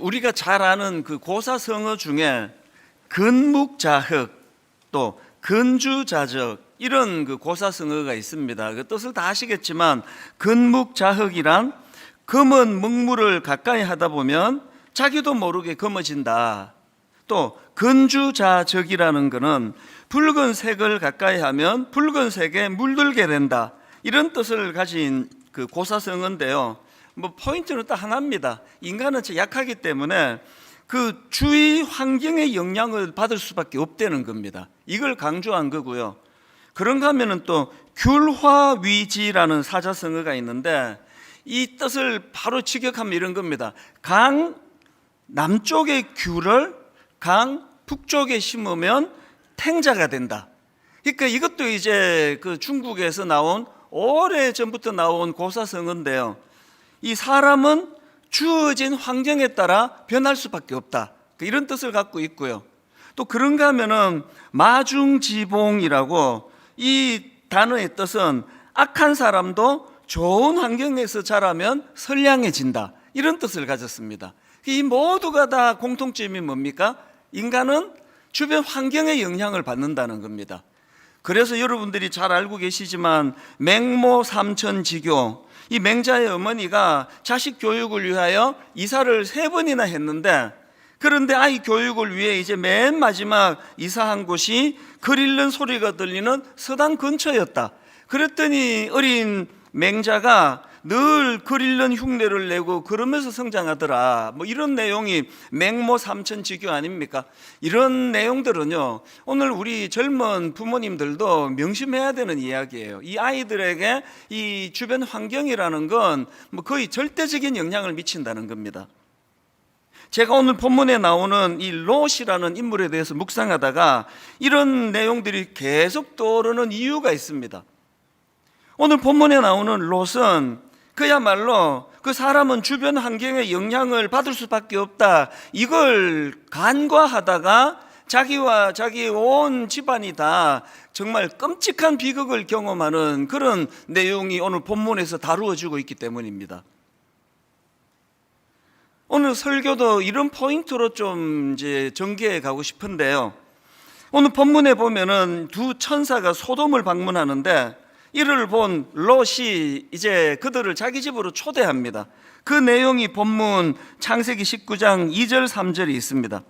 우리가 잘 아는 그 고사성어 중에 근묵자흑 또 근주자적 이런 그 고사성어가 있습니다. 그 뜻을 다 아시겠지만 근묵자흑이란 검은 먹물을 가까이 하다 보면 자기도 모르게 검어진다. 또 근주자적이라는 것은 붉은색을 가까이 하면 붉은색에 물들게 된다. 이런 뜻을 가진 그 고사성어인데요. 뭐 포인트는 딱 하나입니다. 인간은 약하기 때문에 그 주위 환경의 영향을 받을 수밖에 없다는 겁니다. 이걸 강조한 거고요. 그런가 하면은 또 귤화위지라는 사자성어가 있는데 이 뜻을 바로 직역하면 이런 겁니다. 강 남쪽의 귤을 강 북쪽에 심으면 탱자가 된다. 그러니까 이것도 이제 그 중국에서 나온 오래 전부터 나온 고사성어인데요. 이 사람은 주어진 환경에 따라 변할 수밖에 없다. 이런 뜻을 갖고 있고요. 또 그런가 하면은 마중지봉이라고 이 단어의 뜻은 악한 사람도 좋은 환경에서 자라면 선량해진다. 이런 뜻을 가졌습니다. 이 모두가 다 공통점이 뭡니까? 인간은 주변 환경의 영향을 받는다는 겁니다. 그래서 여러분들이 잘 알고 계시지만 맹모 삼천지교, 이 맹자의 어머니가 자식 교육을 위하여 이사를 3번이나 했는데, 그런데 아이 교육을 위해 이제 맨 마지막 이사한 곳이 글 읽는 소리가 들리는 서당 근처였다. 그랬더니 어린 맹자가 늘 글 읽는 흉내를 내고 그러면서 성장하더라. 뭐 이런 내용이 맹모 삼천지교 아닙니까? 이런 내용들은요, 오늘 우리 젊은 부모님들도 명심해야 되는 이야기예요. 이 아이들에게 이 주변 환경이라는 건 뭐 거의 절대적인 영향을 미친다는 겁니다. 제가 오늘 본문에 나오는 이 롯이라는 인물에 대해서 묵상하다가 이런 내용들이 계속 떠오르는 이유가 있습니다. 오늘 본문에 나오는 롯은 그야말로 그 사람은 주변 환경의 영향을 받을 수밖에 없다, 이걸 간과하다가 자기와 자기 온 집안이 다 정말 끔찍한 비극을 경험하는 그런 내용이 오늘 본문에서 다루어지고 있기 때문입니다. 오늘 설교도 이런 포인트로 좀 이제 전개해 가고 싶은데요. 오늘 본문에 보면은 두 천사가 소돔을 방문하는데 이를 본 롯이 이제 그들을 자기 집으로 초대합니다. 그 내용이 본문 창세기 19장 2절 3절이 있습니다.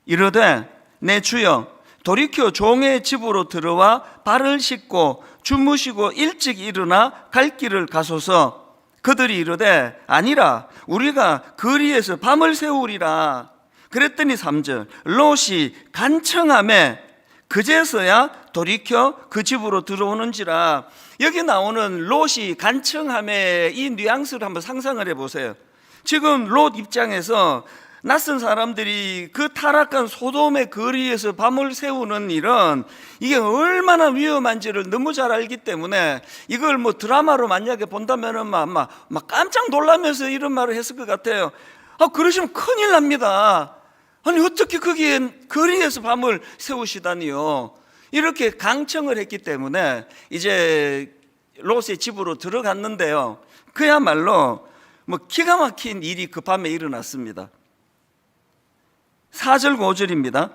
이르되 내 주여 돌이켜 종의 집으로 들어와 발을 씻고 주무시고 일찍 일어나 갈 길을 가소서. 그들이 이르되 아니라 우리가 거리에서 밤을 새우리라. 그랬더니 3절 롯이 간청하매 그제서야 돌이켜 그 집으로 들어오는지라. 여기 나오는 롯이 간청함의 이 뉘앙스를 한번 상상을 해보세요. 지금 롯 입장에서 낯선 사람들이 그 타락한 소돔의 거리에서 밤을 새우는 일은 이게 얼마나 위험한지를 너무 잘 알기 때문에 이걸 뭐 드라마로 만약에 본다면은 막 깜짝 놀라면서 이런 말을 했을 것 같아요. 그러시면 큰일 납니다. 아니 어떻게 거기에 거리에서 밤을 새우시다니요. 이렇게 강청을 했기 때문에 이제 롯의 집으로 들어갔는데요, 그야말로 뭐 기가 막힌 일이 그 밤에 일어났습니다. 4절 5절입니다.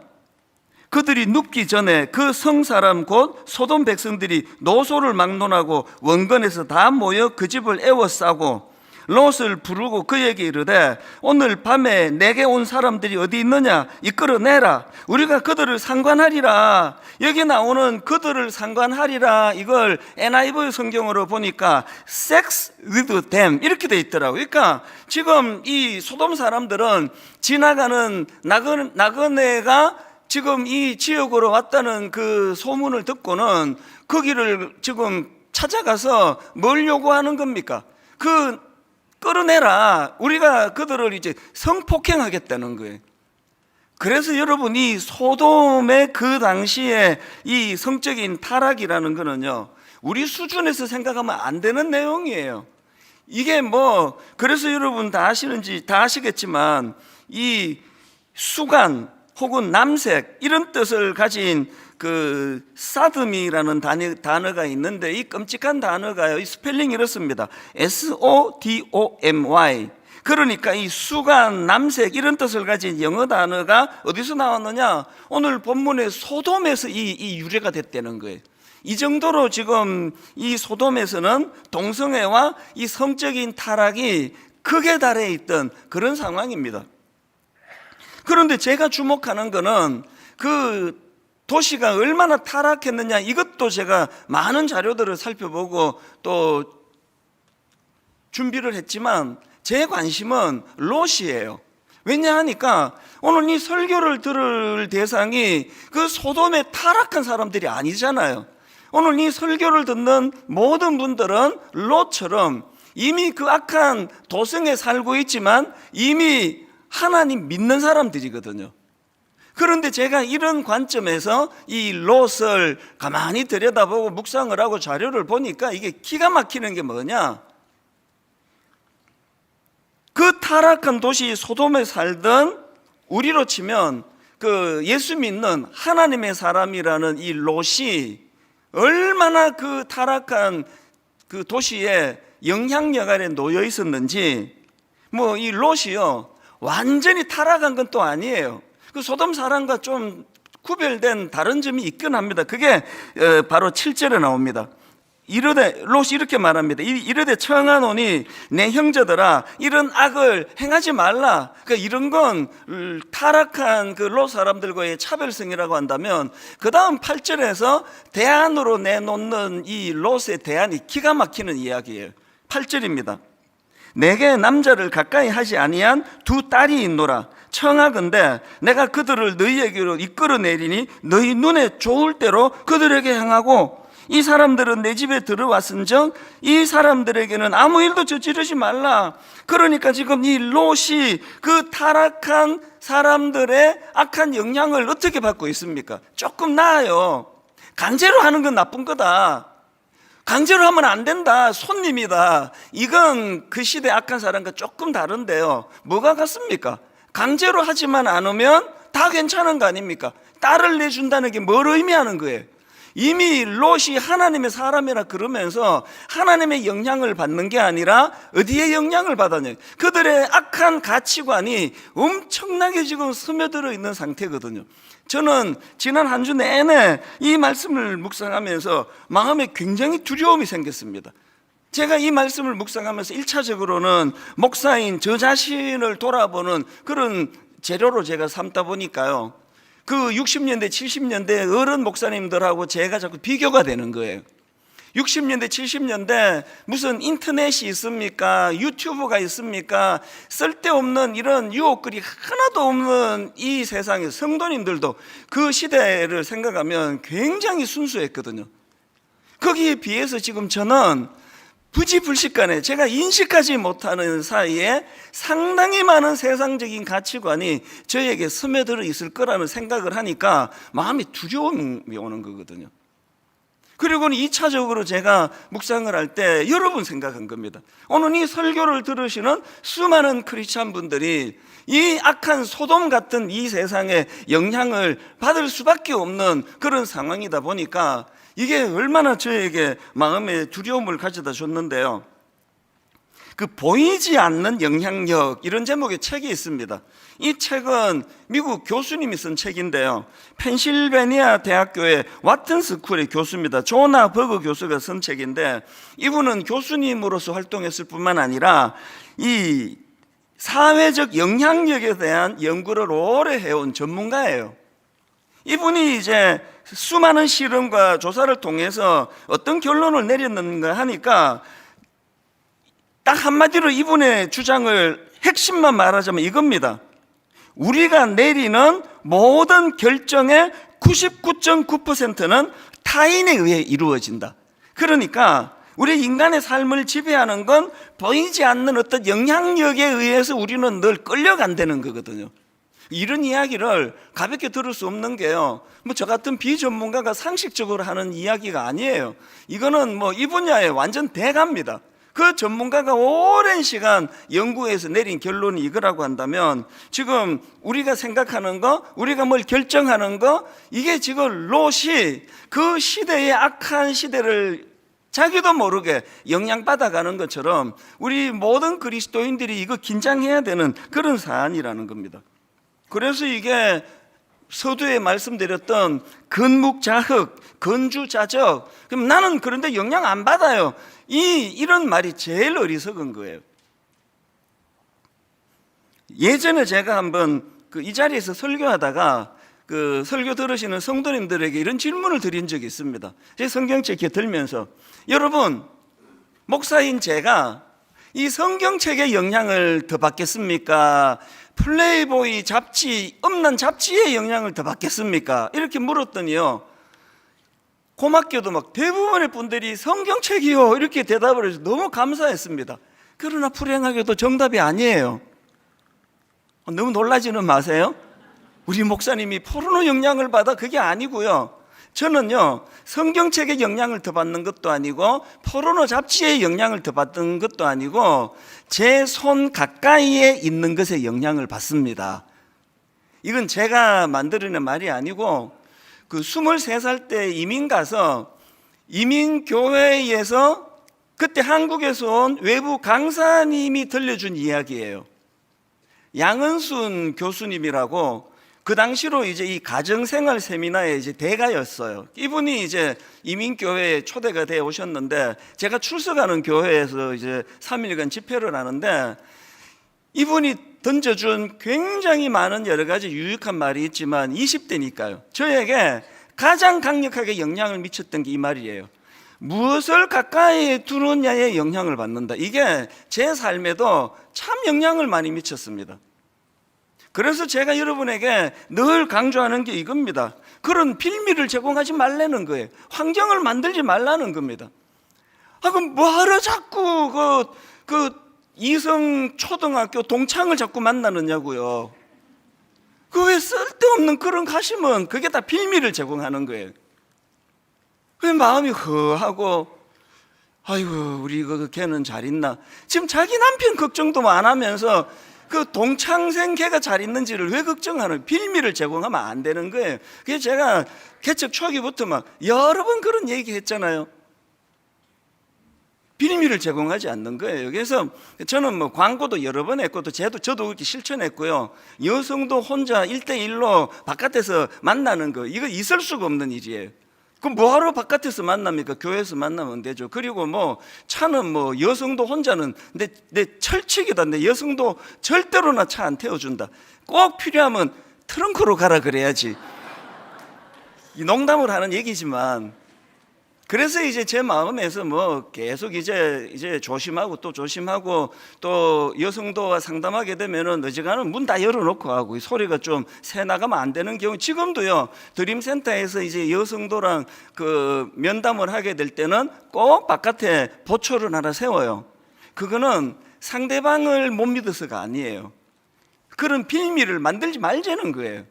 그들이 눕기 전에 그 성사람 곧 소돔 백성들이 노소를 막론하고 원건에서 다 모여 그 집을 에워싸고 롯을 부르고 그에게 이르되 오늘 밤에 내게 온 사람들이 어디 있느냐 이끌어내라. 우리가 그들을 상관하리라. 여기 나오는 그들을 상관하리라, 이걸 NIV 성경으로 보니까 sex with them 이렇게 돼 있더라고요. 그러니까 지금 이 소돔 사람들은 지나가는 나그네가 지금 이 지역으로 왔다는 그 소문을 듣고는 거기를 지금 찾아가서 뭘 요구하는 겁니까? 끌어내라. 우리가 그들을 이제 성폭행하겠다는 거예요. 그래서 여러분이 소돔의 그 당시에 이 성적인 타락이라는 거는요, 우리 수준에서 생각하면 안 되는 내용이에요. 이게 뭐 그래서 여러분 다 아시겠지만 이 수간 혹은 남색 이런 뜻을 가진 그 사드미라는 단어가 있는데 이 끔찍한 단어가요, 이 스펠링이 이렇습니다. SODOMY. 그러니까 이 수간, 남색 이런 뜻을 가진 영어 단어가 어디서 나왔느냐? 오늘 본문의 소돔에서 이 유래가 됐다는 거예요. 이 정도로 지금 이 소돔에서는 동성애와 이 성적인 타락이 극에 달해 있던 그런 상황입니다. 그런데 제가 주목하는 거는 그 도시가 얼마나 타락했느냐, 이것도 제가 많은 자료들을 살펴보고 또 준비를 했지만 제 관심은 롯이에요. 왜냐하니까 오늘 이 설교를 들을 대상이 그 소돔에 타락한 사람들이 아니잖아요. 오늘 이 설교를 듣는 모든 분들은 롯처럼 이미 그 악한 도성에 살고 있지만 이미 하나님 믿는 사람들이거든요. 그런데 제가 이런 관점에서 이 롯을 가만히 들여다보고 묵상을 하고 자료를 보니까 이게 기가 막히는 게 뭐냐? 그 타락한 도시 소돔에 살던 우리로 치면 그 예수 믿는 하나님의 사람이라는 이 롯이 얼마나 그 타락한 그 도시에 영향력 아래 놓여 있었는지, 뭐 이 롯이요 완전히 타락한 건 또 아니에요. 그 소돔 사람과 좀 구별된 다른 점이 있긴 합니다. 그게 바로 7절에 나옵니다. 이르되 롯이 이렇게 말합니다. 이르되 청하노니 내 형제들아 이런 악을 행하지 말라. 그러니까 이런 건 타락한 그 롯 사람들과의 차별성이라고 한다면 그 다음 8절에서 대안으로 내놓는 이 롯의 대안이 기가 막히는 이야기예요. 8절입니다. 내게 남자를 가까이 하지 아니한 두 딸이 있노라. 청하건대 내가 그들을 너희에게로 이끌어내리니 너희 눈에 좋을 대로 그들에게 행하고 이 사람들은 내 집에 들어왔은즉 이 사람들에게는 아무 일도 저지르지 말라. 그러니까 지금 이 롯이 그 타락한 사람들의 악한 영향을 어떻게 받고 있습니까? 조금 나아요. 강제로 하는 건 나쁜 거다. 강제로 하면 안 된다. 손님이다. 이건 그 시대 악한 사람과 조금 다른데요. 뭐가 같습니까? 강제로 하지만 않으면 다 괜찮은 거 아닙니까? 딸을 내준다는 게 뭘 의미하는 거예요? 이미 롯이 하나님의 사람이라 그러면서 하나님의 영향을 받는 게 아니라 어디에 영향을 받았냐? 그들의 악한 가치관이 엄청나게 지금 스며들어 있는 상태거든요. 저는 지난 한 주 내내 이 말씀을 묵상하면서 마음에 굉장히 두려움이 생겼습니다. 제가 이 말씀을 묵상하면서 1차적으로는 목사인 저 자신을 돌아보는 그런 재료로 제가 삼다 보니까요, 그 60년대 70년대 어른 목사님들하고 제가 자꾸 비교가 되는 거예요. 60년대 70년대 무슨 인터넷이 있습니까? 유튜브가 있습니까? 쓸데없는 이런 유혹글이 하나도 없는 이 세상에 성도님들도 그 시대를 생각하면 굉장히 순수했거든요. 거기에 비해서 지금 저는 부지불식간에 제가 인식하지 못하는 사이에 상당히 많은 세상적인 가치관이 저에게 스며들어 있을 거라는 생각을 하니까 마음이 두려움이 오는 거거든요. 그리고는 2차적으로 제가 묵상을 할 때 여러분 생각한 겁니다. 오늘 이 설교를 들으시는 수많은 크리스찬 분들이 이 악한 소돔 같은 이 세상에 영향을 받을 수밖에 없는 그런 상황이다 보니까 이게 얼마나 저에게 마음에 두려움을 가져다 줬는데요. 그 보이지 않는 영향력, 이런 제목의 책이 있습니다. 이 책은 미국 교수님이 쓴 책인데요, 펜실베니아 대학교의 와튼 스쿨의 교수입니다. 조나 버그 교수가 쓴 책인데, 이분은 교수님으로서 활동했을 뿐만 아니라 이 사회적 영향력에 대한 연구를 오래 해온 전문가예요. 이분이 이제 수많은 실험과 조사를 통해서 어떤 결론을 내렸는가 하니까 딱 한마디로 이분의 주장을 핵심만 말하자면 이겁니다. 우리가 내리는 모든 결정의 99.9%는 타인에 의해 이루어진다. 그러니까 우리 인간의 삶을 지배하는 건 보이지 않는 어떤 영향력에 의해서 우리는 늘 끌려간다는 거거든요. 이런 이야기를 가볍게 들을 수 없는 게요, 뭐 저 같은 비전문가가 상식적으로 하는 이야기가 아니에요. 이거는 뭐 이 분야의 완전 대가입니다. 그 전문가가 오랜 시간 연구해서 내린 결론이 이거라고 한다면, 지금 우리가 생각하는 거, 우리가 뭘 결정하는 거, 이게 지금 롯이 그 시대의 악한 시대를 자기도 모르게 영향받아가는 것처럼 우리 모든 그리스도인들이 이거 긴장해야 되는 그런 사안이라는 겁니다. 그래서 이게 서두에 말씀드렸던 근묵자흑, 근주자적, 그럼 나는 그런데 영향 안 받아요, 이런 말이 제일 어리석은 거예요. 예전에 제가 한번 이 자리에서 설교하다가 그 설교 들으시는 성도님들에게 이런 질문을 드린 적이 있습니다. 제 성경책 이렇게 들면서, 여러분, 목사인 제가 이 성경책의 영향을 더 받겠습니까? 플레이보이 잡지, 음란 잡지의 영향을 더 받겠습니까? 이렇게 물었더니요, 고맙게도 막 대부분의 분들이 성경책이요 이렇게 대답을 해서 너무 감사했습니다. 그러나 불행하게도 정답이 아니에요. 너무 놀라지는 마세요. 우리 목사님이 포르노 영향을 받아, 그게 아니고요. 저는요, 성경책의 영향을 더 받는 것도 아니고 포르노 잡지의 영향을 더 받는 것도 아니고 제 손 가까이에 있는 것에 영향을 받습니다. 이건 제가 만들어낸 말이 아니고 그 23살 때 이민 가서 이민교회에서 그때 한국에서 온 외부 강사님이 들려준 이야기예요. 양은순 교수님이라고, 그 당시로 이제 이 가정생활 세미나의 이제 대가였어요. 이분이 이제 이민교회에 초대가 되어 오셨는데, 제가 출석하는 교회에서 이제 3일간 집회를 하는데, 이분이 던져준 굉장히 많은 여러 가지 유익한 말이 있지만 20대니까요. 저에게 가장 강력하게 영향을 미쳤던 게 이 말이에요. 무엇을 가까이 두느냐에 영향을 받는다. 이게 제 삶에도 참 영향을 많이 미쳤습니다. 그래서 제가 여러분에게 늘 강조하는 게 이겁니다. 그런 빌미를 제공하지 말라는 거예요. 환경을 만들지 말라는 겁니다. 그럼 뭐하러 자꾸 그 이성 초등학교 동창을 자꾸 만나느냐고요. 그 왜 쓸데없는 그런 가심은 그게 다 빌미를 제공하는 거예요. 그 마음이 허하고, 아이고 우리 걔는 잘 있나. 지금 자기 남편 걱정도 안 하면서 그 동창생 걔가 잘 있는지를 왜 걱정하는, 빌미를 제공하면 안 되는 거예요. 그래서 제가 개척 초기부터 막 여러 번 그런 얘기 했잖아요. 빌미를 제공하지 않는 거예요. 그래서 저는 뭐 광고도 여러 번 했고, 또 저도 그렇게 실천했고요. 여성도 혼자 1대1로 바깥에서 만나는 거, 이거 있을 수가 없는 일이에요. 그럼 뭐하러 바깥에서 만납니까? 교회에서 만나면 되죠. 그리고 뭐 차는 뭐 여성도 혼자는 내 철칙이다. 내 여성도 절대로나 차 안 태워준다. 꼭 필요하면 트렁크로 가라 그래야지. 이 농담을 하는 얘기지만, 그래서 이제 제 마음에서 뭐 계속 이제 조심하고 또 조심하고, 또 여성도와 상담하게 되면은 어지간하면 문 다 열어놓고 하고 소리가 좀 새 나가면 안 되는 경우, 지금도요 드림센터에서 이제 여성도랑 그 면담을 하게 될 때는 꼭 바깥에 보초를 하나 세워요. 그거는 상대방을 못 믿어서가 아니에요. 그런 빌미를 만들지 말자는 거예요.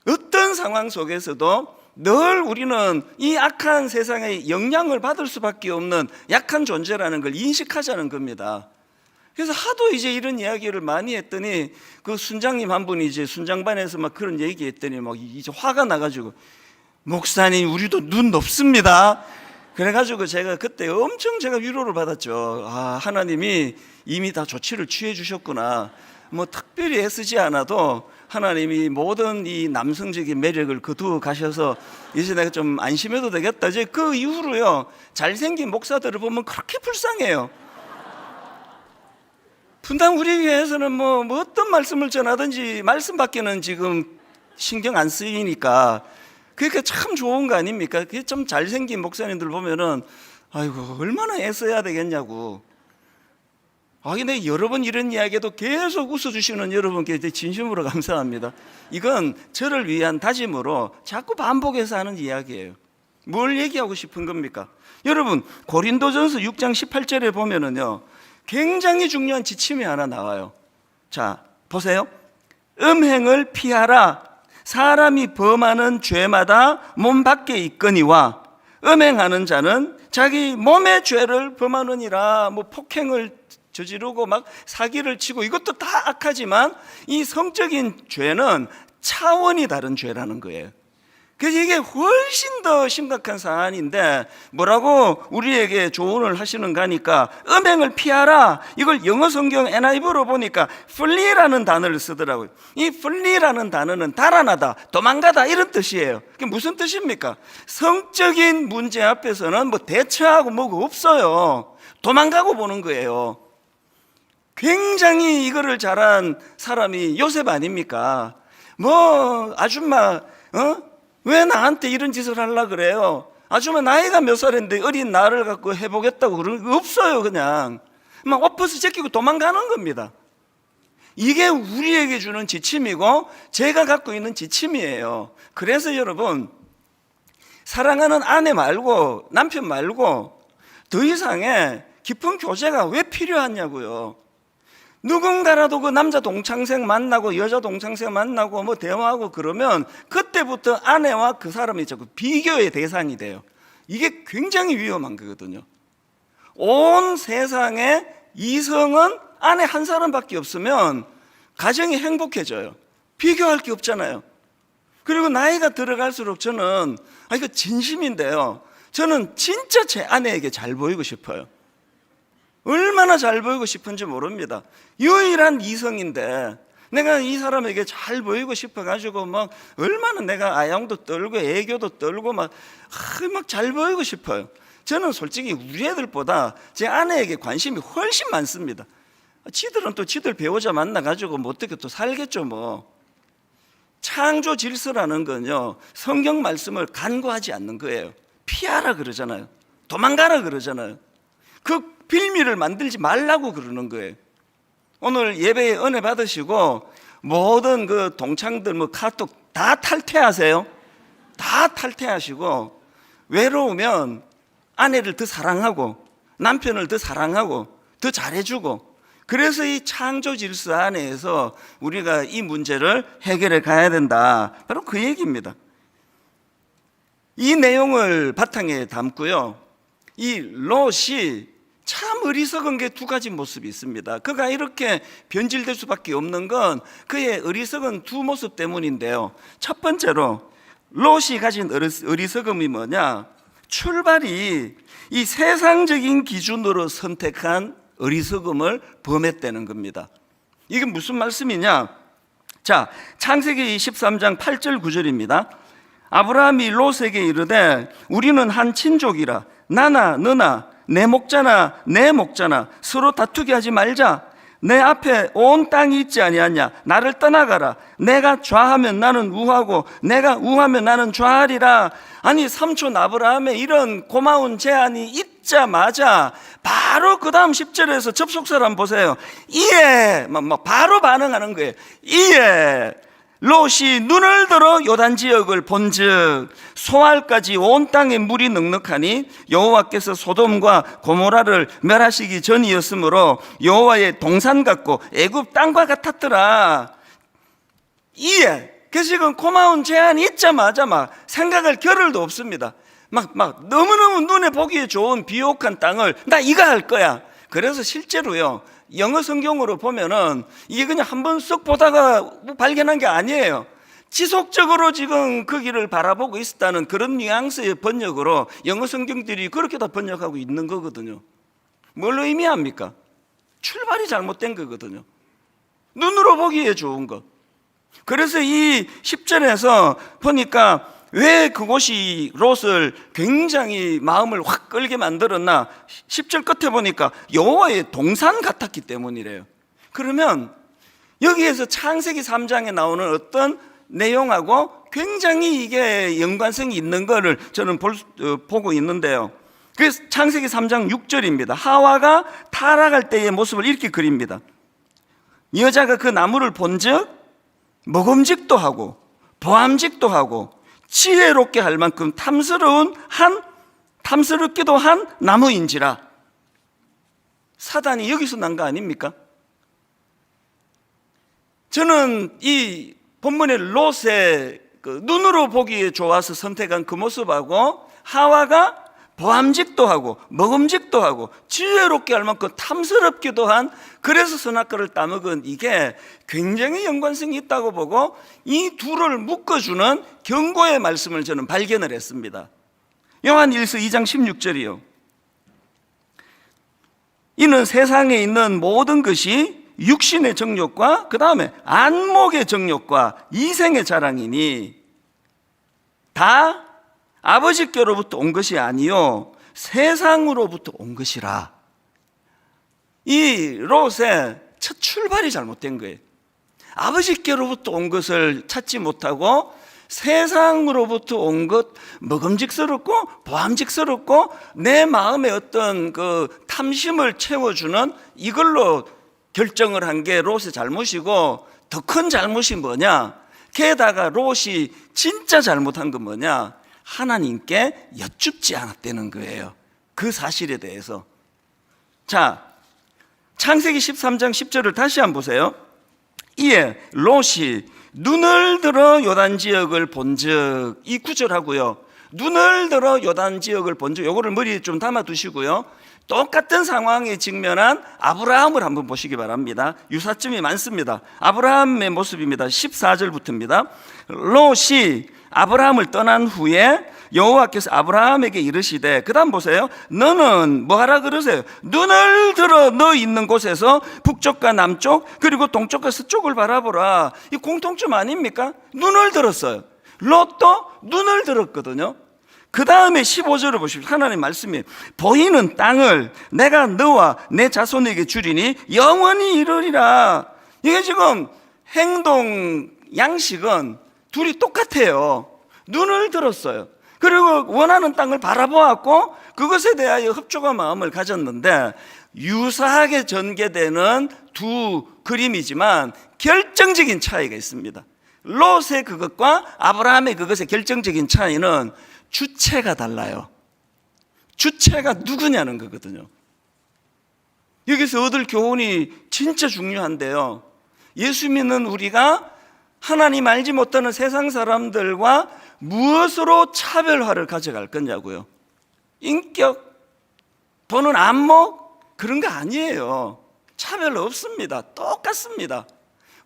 어떤 상황 속에서도 늘 우리는 이 악한 세상에 영향을 받을 수밖에 없는 약한 존재라는 걸 인식하자는 겁니다. 그래서 하도 이제 이런 이야기를 많이 했더니 그 순장님 한 분이 이제 순장반에서 막 그런 얘기 했더니 막 이제 화가 나가지고, 목사님 우리도 눈 높습니다. 그래가지고 제가 그때 엄청 제가 위로를 받았죠. 아, 하나님이 이미 다 조치를 취해 주셨구나. 뭐 특별히 애쓰지 않아도 하나님이 모든 이 남성적인 매력을 거두어 가셔서 이제 내가 좀 안심해도 되겠다. 이제 그 이후로요, 잘생긴 목사들을 보면 그렇게 불쌍해요. 분당 우리 교회에서는 뭐 어떤 말씀을 전하든지 말씀밖에는 지금 신경 안 쓰이니까 그러니까 참 좋은 거 아닙니까? 그게 좀 잘생긴 목사님들 보면은 아이고 얼마나 애써야 되겠냐고. 근데 여러 번 이런 이야기도 계속 웃어주시는 여러분께 진심으로 감사합니다. 이건 저를 위한 다짐으로 자꾸 반복해서 하는 이야기예요. 뭘 얘기하고 싶은 겁니까? 여러분, 고린도전서 6장 18절에 보면은요, 굉장히 중요한 지침이 하나 나와요. 자, 보세요. 음행을 피하라. 사람이 범하는 죄마다 몸 밖에 있거니와 음행하는 자는 자기 몸의 죄를 범하느니라. 뭐 폭행을 저지르고 막 사기를 치고, 이것도 다 악하지만 이 성적인 죄는 차원이 다른 죄라는 거예요. 그래서 이게 훨씬 더 심각한 사안인데 뭐라고 우리에게 조언을 하시는가 하니까 음행을 피하라. 이걸 영어 성경 NIV로 보니까 flee라는 단어를 쓰더라고요. 이 flee라는 단어는 달아나다, 도망가다 이런 뜻이에요. 그게 무슨 뜻입니까? 성적인 문제 앞에서는 뭐 대처하고 뭐가 없어요. 도망가고 보는 거예요. 굉장히 이거를 잘한 사람이 요셉 아닙니까? 뭐 아줌마 왜 나한테 이런 짓을 하려고 그래요? 아줌마 나이가 몇 살인데 어린 나를 갖고 해보겠다고 그러는 거 없어요. 그냥 막 엎어서 제끼고 도망가는 겁니다. 이게 우리에게 주는 지침이고 제가 갖고 있는 지침이에요. 그래서 여러분, 사랑하는 아내 말고 남편 말고 더 이상의 깊은 교제가 왜 필요하냐고요. 누군가라도 그 남자 동창생 만나고 여자 동창생 만나고 뭐 대화하고 그러면 그때부터 아내와 그 사람이 자꾸 비교의 대상이 돼요. 이게 굉장히 위험한 거거든요. 온 세상에 이성은 아내 한 사람밖에 없으면 가정이 행복해져요. 비교할 게 없잖아요. 그리고 나이가 들어갈수록 저는 이거 진심인데요, 저는 진짜 제 아내에게 잘 보이고 싶어요. 얼마나 잘 보이고 싶은지 모릅니다. 유일한 이성인데 내가 이 사람에게 잘 보이고 싶어가지고 막 얼마나 내가 아양도 떨고 애교도 떨고 막 잘 보이고 싶어요. 저는 솔직히 우리 애들보다 제 아내에게 관심이 훨씬 많습니다. 지들은 또 지들 배우자 만나가지고 뭐 어떻게 또 살겠죠 뭐. 창조 질서라는 건요, 성경 말씀을 간과하지 않는 거예요. 피하라 그러잖아요. 도망가라 그러잖아요. 그 빌미를 만들지 말라고 그러는 거예요. 오늘 예배에 은혜 받으시고 모든 그 동창들 뭐 카톡 다 탈퇴하세요. 다 탈퇴하시고 외로우면 아내를 더 사랑하고 남편을 더 사랑하고 더 잘해주고, 그래서 이 창조 질서 안에서 우리가 이 문제를 해결해 가야 된다. 바로 그 얘기입니다. 이 내용을 바탕에 담고요, 이 롯이 참 어리석은 게 두 가지 모습이 있습니다. 그가 이렇게 변질될 수밖에 없는 건 그의 어리석은 두 모습 때문인데요. 첫 번째로 롯이 가진 어리석음이 뭐냐? 출발이 이 세상적인 기준으로 선택한 어리석음을 범했다는 겁니다. 이게 무슨 말씀이냐? 자, 창세기 13장 8절 9절입니다. 아브라함이 롯에게 이르되 우리는 한 친족이라 나나 너나 내 목자나 내 목자나 서로 다투게 하지 말자. 내 앞에 온 땅이 있지 아니하냐? 나를 떠나가라. 내가 좌하면 나는 우하고 내가 우하면 나는 좌하리라. 아니, 삼촌 아브라함의 이런 고마운 제안이 있자마자 바로 그 다음 10절에서 접속사를 한번 보세요. 이에 막 바로 반응하는 거예요. 이에 롯이 눈을 들어 요단 지역을 본즉 소알까지 온 땅에 물이 넉넉하니 여호와께서 소돔과 고모라를 멸하시기 전이었으므로 여호와의 동산 같고 애굽 땅과 같았더라. 이에 그 지금 고마운 제안이 있자마자 막 생각할 겨를도 없습니다. 막 너무너무 눈에 보기에 좋은 비옥한 땅을 나 이거 할 거야. 그래서 실제로요, 영어 성경으로 보면은 이게 그냥 한번 쓱 보다가 발견한 게 아니에요. 지속적으로 지금 그 길을 바라보고 있었다는 그런 뉘앙스의 번역으로 영어 성경들이 그렇게 다 번역하고 있는 거거든요. 뭘로 의미합니까? 출발이 잘못된 거거든요. 눈으로 보기에 좋은 것. 그래서 이 10절에서 보니까 왜 그곳이 롯을 굉장히 마음을 확 끌게 만들었나? 10절 끝에 보니까 여호와의 동산 같았기 때문이래요. 그러면 여기에서 창세기 3장에 나오는 어떤 내용하고 굉장히 이게 연관성이 있는 거를 저는 보고 있는데요. 그래서 창세기 3장 6절입니다. 하와가 타락할 때의 모습을 이렇게 그립니다. 여자가 그 나무를 본즉 먹음직도 하고 보암직도 하고 지혜롭게 할 만큼 탐스럽기도 한 나무인지라. 사단이 여기서 난 거 아닙니까? 저는 이 본문의 롯의 그 눈으로 보기에 좋아서 선택한 그 모습하고 하와가 보암직도 하고 먹음직도 하고 지혜롭게 할 만큼 탐스럽기도 한, 그래서 선악과를 따먹은, 이게 굉장히 연관성이 있다고 보고 이 둘을 묶어주는 경고의 말씀을 저는 발견을 했습니다. 요한일서 2장 16절이요. 이는 세상에 있는 모든 것이 육신의 정욕과 그 다음에 안목의 정욕과 이생의 자랑이니 다 아버지께로부터 온 것이 아니요 세상으로부터 온 것이라. 이 롯의 첫 출발이 잘못된 거예요. 아버지께로부터 온 것을 찾지 못하고 세상으로부터 온 것, 먹음직스럽고 보암직스럽고 내 마음의 어떤 그 탐심을 채워주는 이걸로 결정을 한 게 롯의 잘못이고, 더 큰 잘못이 뭐냐? 게다가 롯이 진짜 잘못한 건 뭐냐? 하나님께 여쭙지 않았다는 거예요. 그 사실에 대해서. 자, 창세기 13장 10절을 다시 한번 보세요. 이에 롯이 눈을 들어 요단 지역을 본즉, 이 구절하고요, 눈을 들어 요단 지역을 본즉, 요거를 머리에 좀 담아 두시고요, 똑같은 상황에 직면한 아브라함을 한번 보시기 바랍니다. 유사점이 많습니다. 아브라함의 모습입니다. 14절부터입니다. 롯이 아브라함을 떠난 후에 여호와께서 아브라함에게 이르시되, 그 다음 보세요. 너는 뭐 하라 그러세요? 눈을 들어 너 있는 곳에서 북쪽과 남쪽 그리고 동쪽과 서쪽을 바라보라. 이 공통점 아닙니까? 눈을 들었어요. 롯도 눈을 들었거든요. 그 다음에 15절을 보십시오. 하나님 말씀이 보이는 땅을 내가 너와 내 자손에게 주리니 영원히 이르리라. 이게 지금 행동 양식은 둘이 똑같아요. 눈을 들었어요. 그리고 원하는 땅을 바라보았고 그것에 대하여 흡족한 마음을 가졌는데, 유사하게 전개되는 두 그림이지만 결정적인 차이가 있습니다. 롯의 그것과 아브라함의 그것의 결정적인 차이는 주체가 달라요. 주체가 누구냐는 거거든요. 여기서 얻을 교훈이 진짜 중요한데요, 예수 믿는 우리가 하나님 알지 못하는 세상 사람들과 무엇으로 차별화를 가져갈 거냐고요. 인격, 보는 안목, 그런 거 아니에요. 차별 없습니다. 똑같습니다.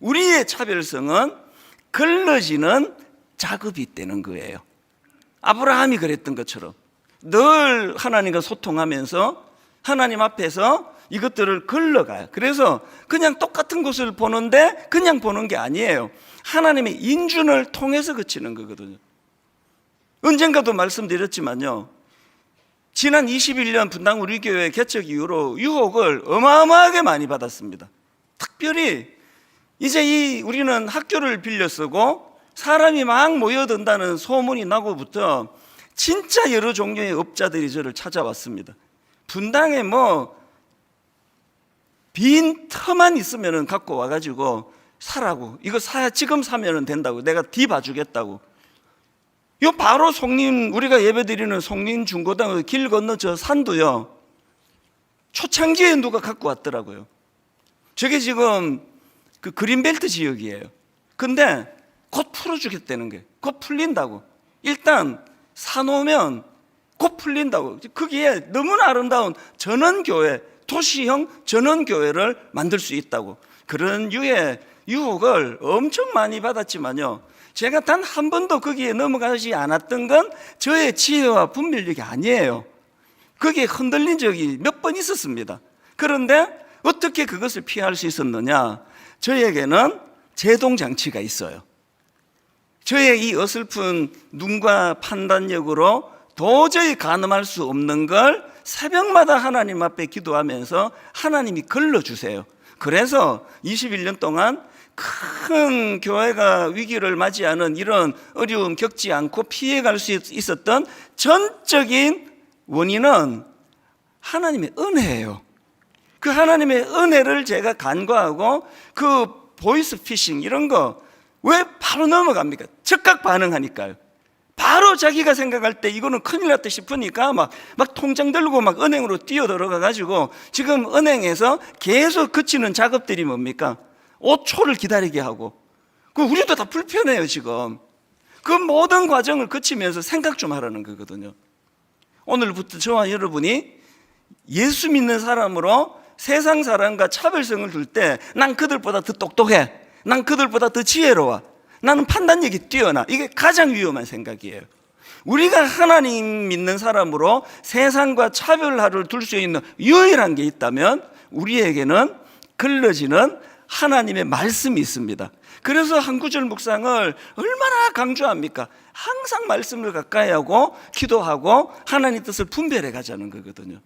우리의 차별성은 걸러지는 작업이 있다는 거예요. 아브라함이 그랬던 것처럼 늘 하나님과 소통하면서 하나님 앞에서 이것들을 걸러가요. 그래서 그냥 똑같은 것을 보는데 그냥 보는 게 아니에요. 하나님의 인준을 통해서 그치는 거거든요. 언젠가도 말씀드렸지만요, 지난 21년 분당 우리 교회 개척 이후로 유혹을 어마어마하게 많이 받았습니다. 특별히 이제 우리는 학교를 빌려 쓰고 사람이 막 모여든다는 소문이 나고부터 진짜 여러 종류의 업자들이 저를 찾아왔습니다. 분당에 뭐 빈 터만 있으면 갖고 와가지고 사라고, 이거 사야 지금 사면 된다고, 내가 뒤 봐주겠다고. 요 바로 우리가 예배드리는 송림중고등 길 건너 저 산도요, 초창기에 누가 갖고 왔더라고요. 저게 지금 그 그린벨트 지역이에요. 근데 곧 풀어주겠다는 거예요. 곧 풀린다고. 일단 사놓으면 곧 풀린다고. 거기에 너무나 아름다운 전원교회, 도시형 전원교회를 만들 수 있다고. 그런 유의 유혹을 엄청 많이 받았지만요, 제가 단 한 번도 거기에 넘어가지 않았던 건 저의 지혜와 분별력이 아니에요. 거기에 흔들린 적이 몇 번 있었습니다. 그런데 어떻게 그것을 피할 수 있었느냐? 저에게는 제동장치가 있어요. 저의 이 어설픈 눈과 판단력으로 도저히 가늠할 수 없는 걸 새벽마다 하나님 앞에 기도하면서 하나님이 걸러주세요. 그래서 21년 동안 큰 교회가 위기를 맞이하는 이런 어려움 겪지 않고 피해갈 수 있었던 전적인 원인은 하나님의 은혜예요. 그 하나님의 은혜를 제가 간과하고 그 보이스 피싱 이런 거 왜 바로 넘어갑니까? 즉각 반응하니까요. 바로 자기가 생각할 때 이거는 큰일 났다 싶으니까 막 통장 들고 막 은행으로 뛰어들어가 가지고 지금 은행에서 계속 그치는 작업들이 뭡니까? 5초를 기다리게 하고, 그 우리도 다 불편해요. 지금 그 모든 과정을 거치면서 생각 좀 하라는 거거든요. 오늘부터 저와 여러분이 예수 믿는 사람으로 세상 사람과 차별성을 둘 때 난 그들보다 더 똑똑해, 난 그들보다 더 지혜로워, 나는 판단력이 뛰어나, 이게 가장 위험한 생각이에요. 우리가 하나님 믿는 사람으로 세상과 차별화를 둘 수 있는 유일한 게 있다면 우리에게는 걸러지는 하나님의 말씀이 있습니다. 그래서 한 구절 묵상을 얼마나 강조합니까? 항상 말씀을 가까이 하고 기도하고 하나님 뜻을 분별해 가자는 거거든요.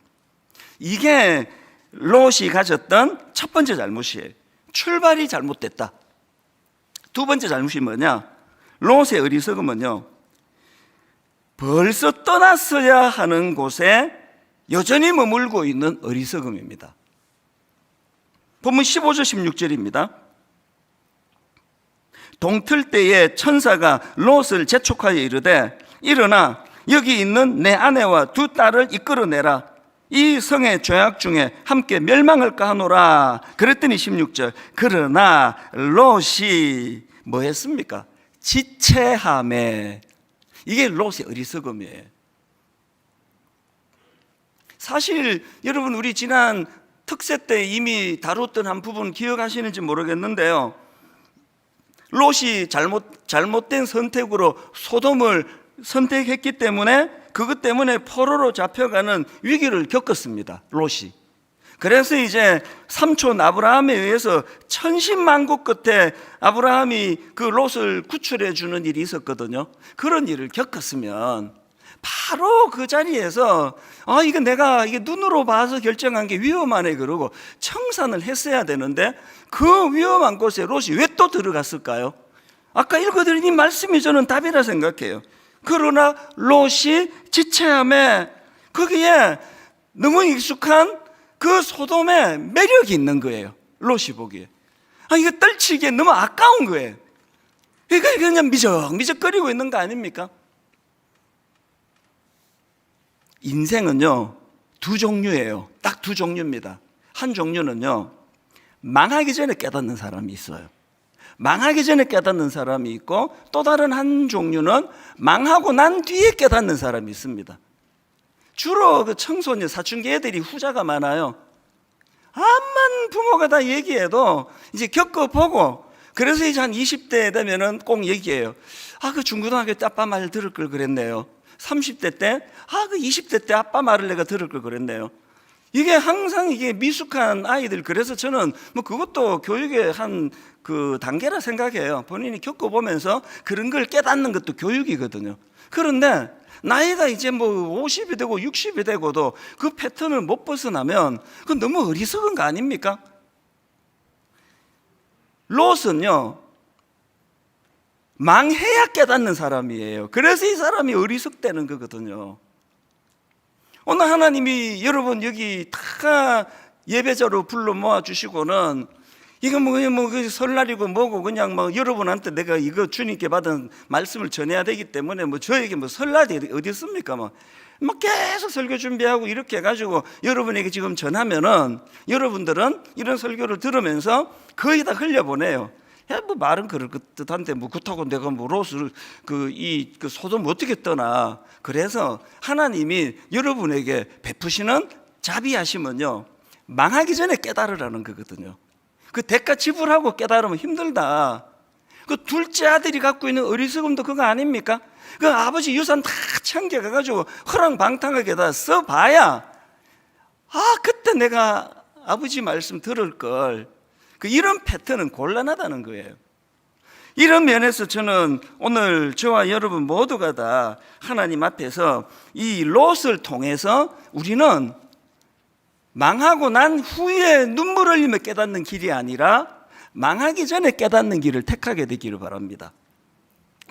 이게 롯이 가졌던 첫 번째 잘못이에요. 출발이 잘못됐다. 두 번째 잘못이 뭐냐? 롯의 어리석음은요, 벌써 떠났어야 하는 곳에 여전히 머물고 있는 어리석음입니다. 본문 15절 16절입니다. 동틀 때에 천사가 롯을 재촉하여 이르되 일어나 여기 있는 내 아내와 두 딸을 이끌어내라. 이 성의 죄악 중에 함께 멸망할까 하노라. 그랬더니 16절, 그러나 롯이 뭐 했습니까? 지체하매. 이게 롯의 어리석음이에요. 사실 여러분, 우리 지난 특세 때 이미 다뤘던 한 부분 기억하시는지 모르겠는데요, 롯이 잘못된 선택으로 소돔을 선택했기 때문에 그것 때문에 포로로 잡혀가는 위기를 겪었습니다, 롯이. 그래서 이제 삼촌 아브라함에 의해서 천신만고 끝에 아브라함이 그 롯을 구출해 주는 일이 있었거든요. 그런 일을 겪었으면 바로 그 자리에서 이거 내가 이게 눈으로 봐서 결정한 게 위험하네 그러고 청산을 했어야 되는데 그 위험한 곳에 롯이 왜 또 들어갔을까요? 아까 읽어드린 이 말씀이 저는 답이라 생각해요. 그러나 롯이 지체함에 거기에 너무 익숙한 그 소돔에 매력이 있는 거예요. 롯이 보기에 이거 떨치기에 너무 아까운 거예요. 이거 그냥 미적미적거리고 있는 거 아닙니까? 인생은요, 두 종류예요. 딱 두 종류입니다. 한 종류는요, 망하기 전에 깨닫는 사람이 있어요. 망하기 전에 깨닫는 사람이 있고, 또 다른 한 종류는 망하고 난 뒤에 깨닫는 사람이 있습니다. 주로 그 청소년, 사춘기 애들이 후자가 많아요. 암만 부모가 다 얘기해도 이제 겪어보고, 그래서 이제 한 20대 되면은 꼭 얘기해요. 그 중고등학교 때 아빠 말 들을 걸 그랬네요. 30대 때, 그 20대 때 아빠 말을 내가 들을 걸 그랬네요. 이게 항상 이게 미숙한 아이들, 그래서 저는 뭐 그것도 교육의 한 그 단계라 생각해요. 본인이 겪어보면서 그런 걸 깨닫는 것도 교육이거든요. 그런데 나이가 이제 뭐 50이 되고 60이 되고도 그 패턴을 못 벗어나면 그건 너무 어리석은 거 아닙니까? 롯은요, 망해야 깨닫는 사람이에요. 그래서 이 사람이 어리석다는 거거든요. 오늘 하나님이 여러분 여기 다 예배자로 불러 모아주시고는 이거 뭐 설날이고 뭐고 그냥 뭐 여러분한테 내가 이거 주님께 받은 말씀을 전해야 되기 때문에 뭐 저에게 뭐 설날이 어디 있습니까? 뭐 계속 설교 준비하고 이렇게 해가지고 여러분에게 지금 전하면은 여러분들은 이런 설교를 들으면서 거의 다 흘려보내요. 뭐 말은 그럴 듯한데 뭐 그렇다고 내가 뭐 롯을 그 소돔 어떻게 떠나. 그래서 하나님이 여러분에게 베푸시는 자비하심은요, 망하기 전에 깨달으라는 거거든요. 그 대가 지불하고 깨달으면 힘들다. 그 둘째 아들이 갖고 있는 어리석음도 그거 아닙니까? 그 아버지 유산 다 챙겨가가지고 허랑방탕하게 다 써봐야 그때 내가 아버지 말씀 들을 걸. 이런 패턴은 곤란하다는 거예요. 이런 면에서 저는 오늘 저와 여러분 모두가 다 하나님 앞에서 이 롯을 통해서 우리는 망하고 난 후에 눈물 흘리며 깨닫는 길이 아니라 망하기 전에 깨닫는 길을 택하게 되기를 바랍니다.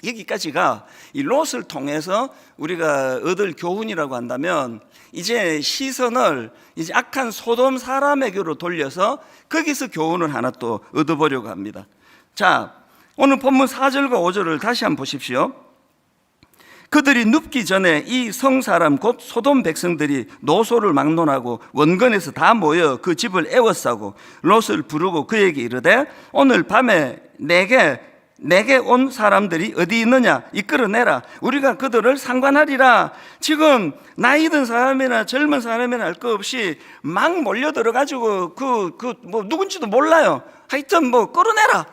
여기까지가 이 롯을 통해서 우리가 얻을 교훈이라고 한다면, 이제 시선을 이제 악한 소돔 사람에게로 돌려서 거기서 교훈을 하나 또 얻어보려고 합니다. 자, 오늘 본문 4절과 5절을 다시 한번 보십시오. 그들이 눕기 전에 이 성사람 곧 소돔 백성들이 노소를 막론하고 원건에서 다 모여 그 집을 에워싸고 롯을 부르고 그에게 이르되 오늘 밤에 내게 내게 온 사람들이 어디 있느냐 이끌어내라. 우리가 그들을 상관하리라. 지금 나이 든 사람이나 젊은 사람이나 알 것 없이 막 몰려들어가지고 뭐 누군지도 몰라요. 하여튼 뭐 끌어내라.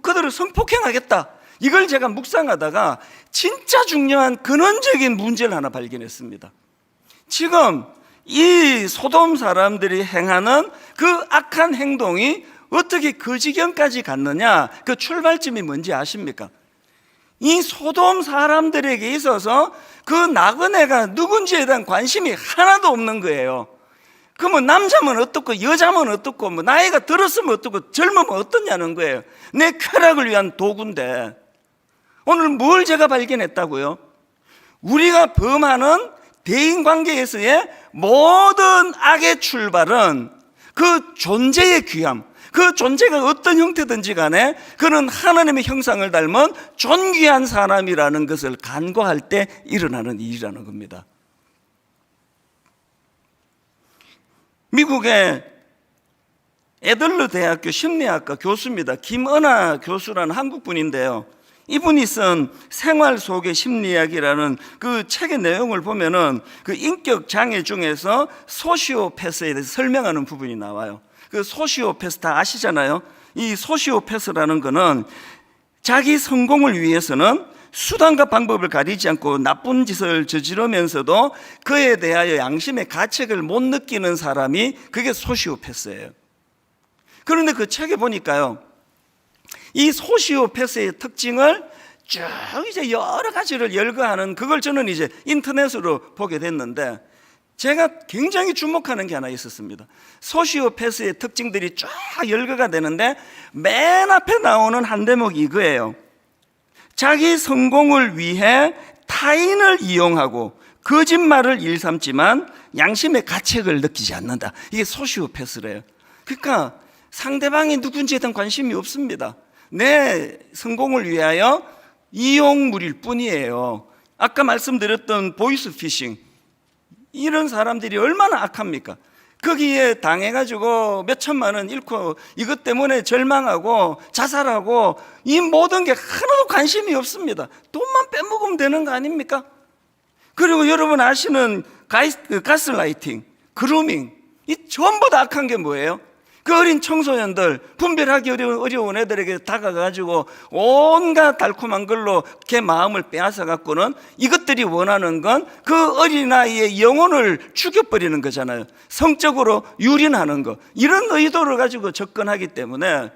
그들을 성폭행하겠다. 이걸 제가 묵상하다가 진짜 중요한 근원적인 문제를 하나 발견했습니다. 지금 이 소돔 사람들이 행하는 그 악한 행동이 어떻게 그 지경까지 갔느냐, 그 출발점이 뭔지 아십니까? 이 소돔 사람들에게 있어서 그 나그네가 누군지에 대한 관심이 하나도 없는 거예요. 그러면 남자면 어떻고 여자면 어떻고 뭐 나이가 들었으면 어떻고 젊으면 어떠냐는 거예요. 내 쾌락을 위한 도구인데 오늘 뭘 제가 발견했다고요? 우리가 범하는 대인관계에서의 모든 악의 출발은 그 존재의 귀함, 그 존재가 어떤 형태든지 간에 그는 하나님의 형상을 닮은 존귀한 사람이라는 것을 간과할 때 일어나는 일이라는 겁니다. 미국의 애들러 대학교 심리학과 교수입니다. 김은하 교수라는 한국분인데요. 이분이 쓴 생활 속의 심리학이라는 그 책의 내용을 보면은 그 인격 장애 중에서 소시오패스에 대해서 설명하는 부분이 나와요. 그 소시오패스 다 아시잖아요. 이 소시오패스라는 거는 자기 성공을 위해서는 수단과 방법을 가리지 않고 나쁜 짓을 저지르면서도 그에 대하여 양심의 가책을 못 느끼는 사람이 그게 소시오패스예요. 그런데 그 책에 보니까요, 이 소시오패스의 특징을 쭉 이제 여러 가지를 열거하는 그걸 저는 이제 인터넷으로 보게 됐는데 제가 굉장히 주목하는 게 하나 있었습니다. 소시오패스의 특징들이 쫙 열거가 되는데 맨 앞에 나오는 한 대목이 이거예요. 자기 성공을 위해 타인을 이용하고 거짓말을 일삼지만 양심의 가책을 느끼지 않는다. 이게 소시오패스래요. 그러니까 상대방이 누군지에 대한 관심이 없습니다. 내 성공을 위하여 이용물일 뿐이에요. 아까 말씀드렸던 보이스피싱, 이런 사람들이 얼마나 악합니까? 거기에 당해가지고 몇 천만 원 잃고 이것 때문에 절망하고 자살하고 이 모든 게 하나도 관심이 없습니다. 돈만 빼먹으면 되는 거 아닙니까? 그리고 여러분 아시는 가스라이팅, 그루밍, 이 전부 다 악한 게 뭐예요? 그 어린 청소년들, 분별하기 어려운 애들에게 다가가가지고 온갖 달콤한 걸로 걔 마음을 빼앗아 갖고는 이것들이 원하는 건 그 어린아이의 영혼을 죽여버리는 거잖아요. 성적으로 유린하는 거. 이런 의도를 가지고 접근하기 때문에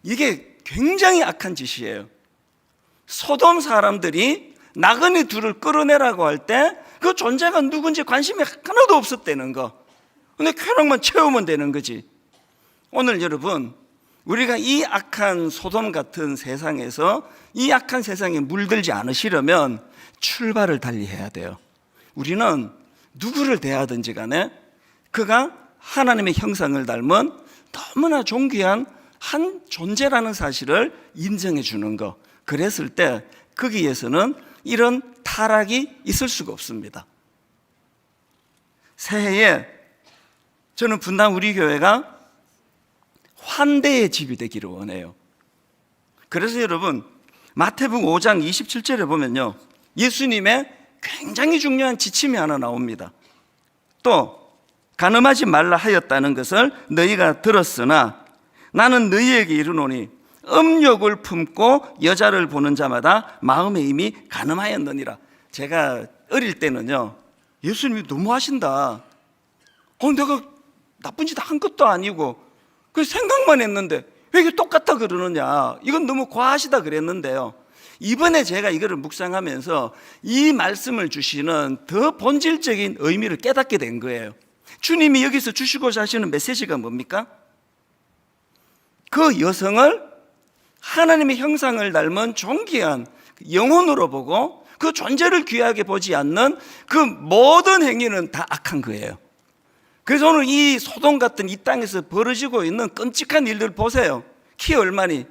이게 굉장히 악한 짓이에요. 소돔 사람들이 나그네 둘을 끌어내라고 할 때 그 존재가 누군지 관심이 하나도 없었다는 거. 근데 쾌락만 채우면 되는 거지. 오늘 여러분, 우리가 이 악한 소돔 같은 세상에서 이 악한 세상에 물들지 않으시려면 출발을 달리해야 돼요. 우리는 누구를 대하든지 간에 그가 하나님의 형상을 닮은 너무나 존귀한 한 존재라는 사실을 인정해 주는 거. 그랬을 때 거기에서는 이런 타락이 있을 수가 없습니다. 새해에 저는 분당 우리 교회가 환대의 집이 되기를 원해요. 그래서 여러분 마태복음 5장 27절에 보면요, 예수님의 굉장히 중요한 지침이 하나 나옵니다. 또 간음하지 말라 하였다는 것을 너희가 들었으나 나는 너희에게 이르노니 음욕을 품고 여자를 보는 자마다 마음에 이미 간음하였느니라. 제가 어릴 때는요, 예수님이 너무하신다. 내가 나쁜 짓 한 것도 아니고 그 생각만 했는데 왜 이게 똑같다 그러느냐, 이건 너무 과하시다 그랬는데요, 이번에 제가 이거를 묵상하면서 이 말씀을 주시는 더 본질적인 의미를 깨닫게 된 거예요. 주님이 여기서 주시고자 하시는 메시지가 뭡니까? 그 여성을 하나님의 형상을 닮은 존귀한 영혼으로 보고 그 존재를 귀하게 보지 않는 그 모든 행위는 다 악한 거예요. 그래서 오늘 이 소돔 같은 이 땅에서 벌어지고 있는 끔찍한 일들 보세요. 키 얼마니?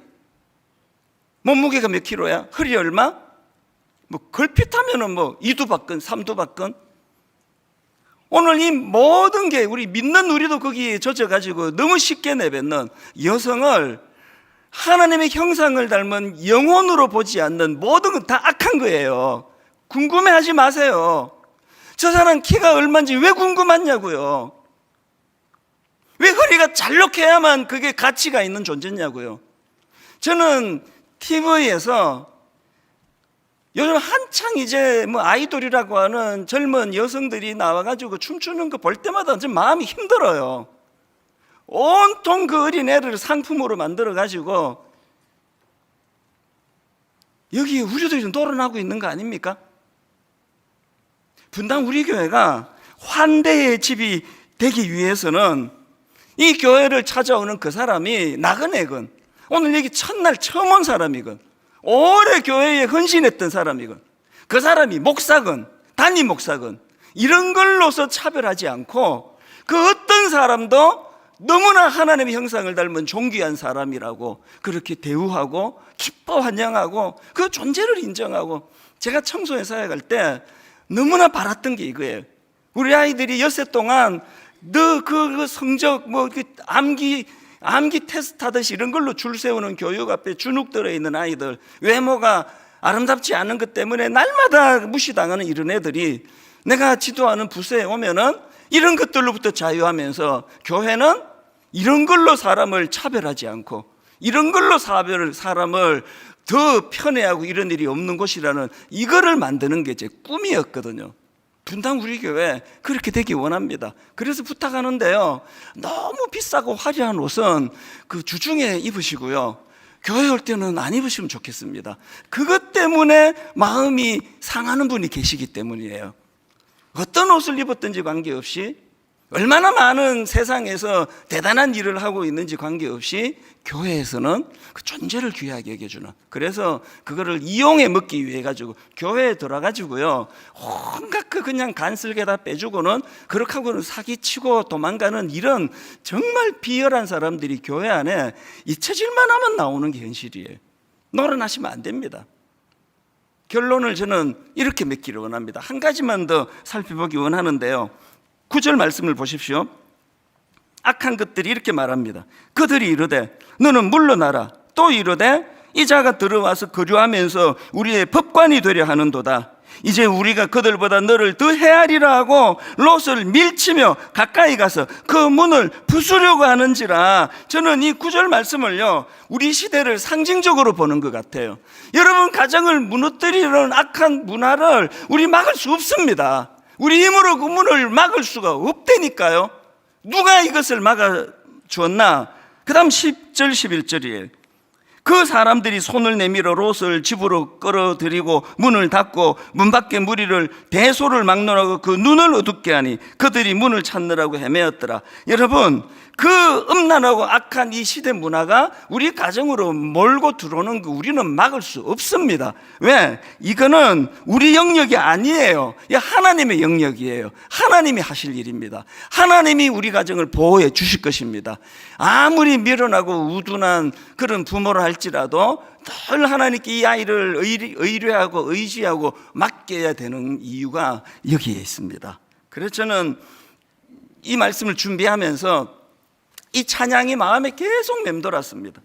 몸무게가 몇 킬로야? 허리 얼마? 뭐 걸핏하면은 뭐 2두박근, 3두박근. 오늘 이 모든 게 우리 믿는 우리도 거기에 젖어가지고 너무 쉽게 내뱉는 여성을 하나님의 형상을 닮은 영혼으로 보지 않는 모든 건 다 악한 거예요. 궁금해하지 마세요. 저 사람 키가 얼마인지 왜 궁금하냐고요. 왜 허리가 잘록해야만 그게 가치가 있는 존재냐고요. 저는 TV에서 요즘 한창 이제 뭐 아이돌이라고 하는 젊은 여성들이 나와가지고 춤추는 거 볼 때마다 좀 마음이 힘들어요. 온통 그 어린애를 상품으로 만들어가지고 여기 우리도 좀 놀아나고 있는 거 아닙니까? 분당 우리 교회가 환대의 집이 되기 위해서는 이 교회를 찾아오는 그 사람이 나그네건, 오늘 여기 첫날 처음 온 사람이건, 오래 교회에 헌신했던 사람이건, 그 사람이 목사건 담임 목사건 이런 걸로서 차별하지 않고 그 어떤 사람도 너무나 하나님의 형상을 닮은 존귀한 사람이라고 그렇게 대우하고 기뻐 환영하고 그 존재를 인정하고, 제가 청소년 사역할 때 너무나 바랐던 게 이거예요. 우리 아이들이 엿새 동안 너 그 성적 뭐 암기 테스트 하듯이 이런 걸로 줄 세우는 교육 앞에 주눅 들어 있는 아이들, 외모가 아름답지 않은 것 때문에 날마다 무시당하는 이런 애들이 내가 지도하는 부서에 오면은 이런 것들로부터 자유하면서 교회는 이런 걸로 사람을 차별하지 않고 이런 걸로 사람을 더 편애하고 이런 일이 없는 곳이라는 이거를 만드는 게 제 꿈이었거든요. 분당 우리 교회 그렇게 되기 원합니다. 그래서 부탁하는데요, 너무 비싸고 화려한 옷은 그 주중에 입으시고요, 교회 올 때는 안 입으시면 좋겠습니다. 그것 때문에 마음이 상하는 분이 계시기 때문이에요. 어떤 옷을 입었든지 관계없이, 얼마나 많은 세상에서 대단한 일을 하고 있는지 관계없이 교회에서는 그 존재를 귀하게 여겨주는, 그래서 그거를 이용해 먹기 위해 가지고 교회에 들어가지고요 온갖 그 그냥 간슬게 다 빼주고는 그렇게 하고는 사기치고 도망가는 이런 정말 비열한 사람들이 교회 안에 잊혀질만 하면 나오는 게 현실이에요. 놀아나시면 안 됩니다. 결론을 저는 이렇게 맺기를 원합니다. 한 가지만 더 살펴보기 원하는데요, 9절 말씀을 보십시오. 악한 것들이 이렇게 말합니다. 그들이 이르되 너는 물러나라. 또 이르되 이 자가 들어와서 거류하면서 우리의 법관이 되려 하는도다. 이제 우리가 그들보다 너를 더 헤아리라 하고 롯을 밀치며 가까이 가서 그 문을 부수려고 하는지라. 저는 이 9절 말씀을요 우리 시대를 상징적으로 보는 것 같아요. 여러분, 가정을 무너뜨리는 악한 문화를 우리 막을 수 없습니다. 우리 힘으로 그 문을 막을 수가 없다니까요. 누가 이것을 막아주었나? 그 다음 10절 11절이에요 그 사람들이 손을 내밀어 롯을 집으로 끌어들이고 문을 닫고 문 밖에 무리를 대소를 막론하고 그 눈을 어둡게 하니 그들이 문을 찾느라고 헤매었더라. 여러분, 그 음란하고 악한 이 시대 문화가 우리 가정으로 몰고 들어오는 거 우리는 막을 수 없습니다. 왜? 이거는 우리 영역이 아니에요. 하나님의 영역이에요. 하나님이 하실 일입니다. 하나님이 우리 가정을 보호해 주실 것입니다. 아무리 미련하고 우둔한 그런 부모를 할지라도 늘 하나님께 이 아이를 의뢰하고 의지하고 맡겨야 되는 이유가 여기에 있습니다. 그래서 저는 이 말씀을 준비하면서 이 찬양이 마음에 계속 맴돌았습니다.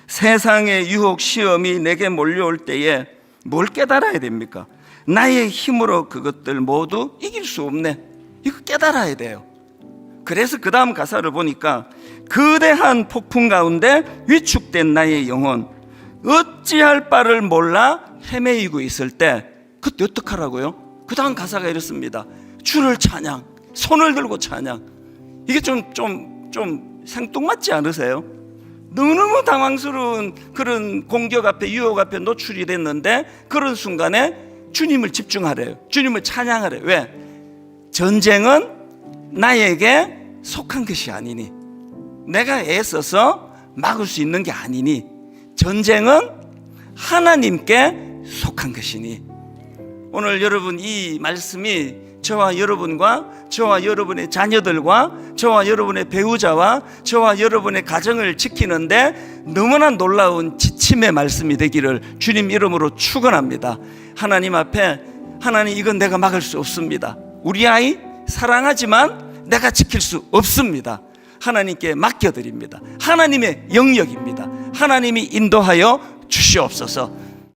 세상의 유혹 시험이 내게 몰려올 때에 뭘 깨달아야 됩니까? 나의 힘으로 그것들 모두 이길 수 없네. 이거 깨달아야 돼요. 그래서 그 다음 가사를 보니까 거대한 폭풍 가운데 위축된 나의 영혼, 어찌할 바를 몰라 헤매이고 있을 때 그때 어떡하라고요? 그 다음 가사가 이렇습니다. 주를 찬양, 손을 들고 찬양. 이게 좀 생뚱맞지 않으세요? 너무너무 당황스러운 그런 공격 앞에, 유혹 앞에 노출이 됐는데 그런 순간에 주님을 집중하래요. 주님을 찬양하래요. 왜? 전쟁은 나에게 속한 것이 아니니, 내가 애써서 막을 수 있는 게 아니니, 전쟁은 하나님께 속한 것이니. 오늘 여러분, 이 말씀이 저와 여러분과 저와 여러분의 자녀들과 저와 여러분의 배우자와 저와 여러분의 가정을 지키는데 너무나 놀라운 지침의 말씀이 되기를 주님 이름으로 축원합니다. 하나님 앞에, 하나님, 이건 내가 막을 수 없습니다. 우리 아이 사랑하지만 내가 지킬 수 없습니다. 하나님께 맡겨드립니다. 하나님의 영역입니다. 하나님이 인도하여 주시옵소서.